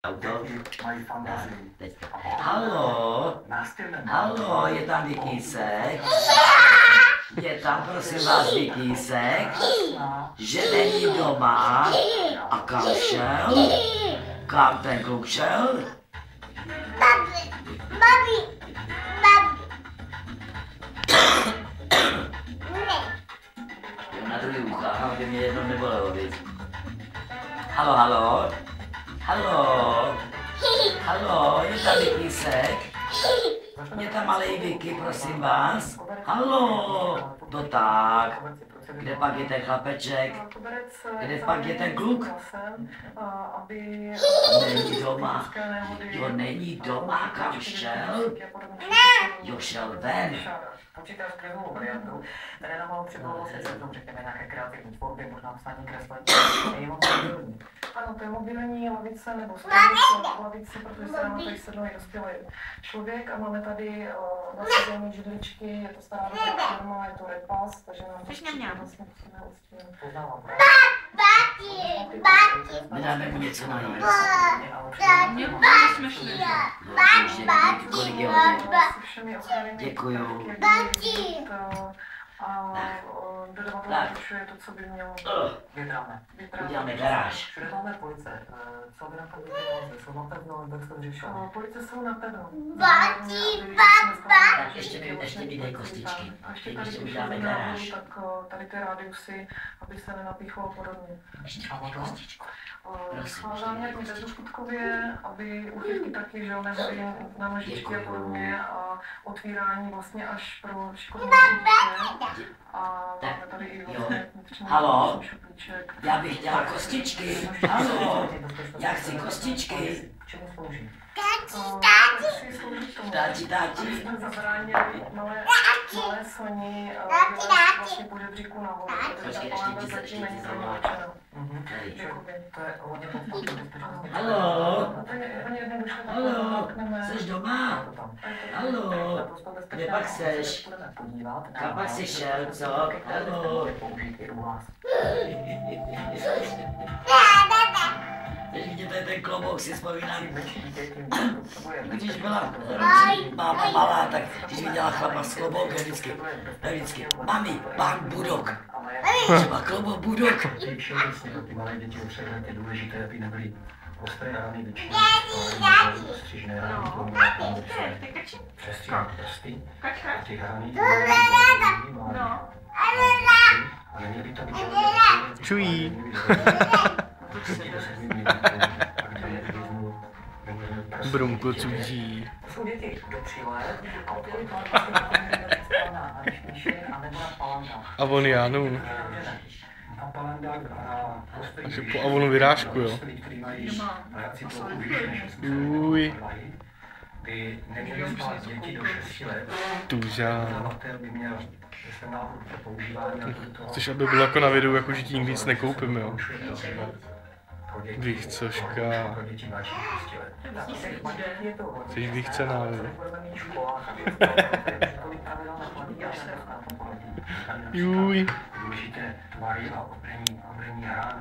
Auto. Halo, halo, je tam Vikísek? Je tam, prosím vás, Vikísek? Že není doma? A kam šel? Kam ten kluk šel? Babi. Na druhý ucha, aby mě jedno nebolelo, víc. Halo, halo? Halo? Halo, je tam Vikísek? Je tam malej Vicky, prosím vás? Halo? To tak. Kde pak je ten chlapeček? Kde pak je ten kluk? Není doma. Jo, není doma, kam šel? Jo, šel ven. Počítač s krizovou variantu, nemohl připravovat se řekněme nějaké kreativní tvorby, možná psaní, kreslení, jenom mobilní. Ano, to je mobilní lavice nebo lavice, protože se nám tady sednou i dospělý člověk a máme tady nasadení židličky, je to stará firma, je to repas, takže nám to vlastně poznávám. My dáme mu něco na jíst. Kolik je hodin? Děkuju. Tak. To, co by mělo vydáme. Uděláme garáž. Máme police. Co by na to jsou na pevno, jak jste řešili? Police jsou na pevno. Tak ještě mi dej kostičky. Ještě uděláme garáž. Tak tady ty rádiusy, aby se nenapíchlo podobně. Ještě mi kostičku. Záměr mít do skutkově, aby uchytky taky, že nebyly na nožičky a podobně a otvírání vlastně až pro šikovné dítě. A máme tady i vlastně halo, já bych chtěla kostičky. Halo, já chci kostičky. K čemu slouží? Táti. Jsme zabránili malé sloni vlastně po žebříku nahoru, protože ta palánka zatím není pro ně určena. To je hodně halo, seš doma? Halo, kde pak seš? Kam pak jsi šel, co? Halo. Teď vidíte ten klobouk, si vzpomínám. Když byla máma malá, tak když viděla chlapa s kloboukem vždycky, mami, pán Budok. Třeba klobouk Budok. Ty malé děti obsahovat je důležité, aby nebyly ostré rány většině, střížné rány, přestříhat prsty, těch rány, a neměly by to být čují. Brunko cuží. Jsou děti do 3 let a opět A on Janun. A onu vyrážku, jo. Uj. Tužán. Chceš, aby bylo jako na videu, jako že tím víc nekoupím, jo? Výchcoška. Chceš výchcená, jo? Juj. Důležité tvary a obrnění rán.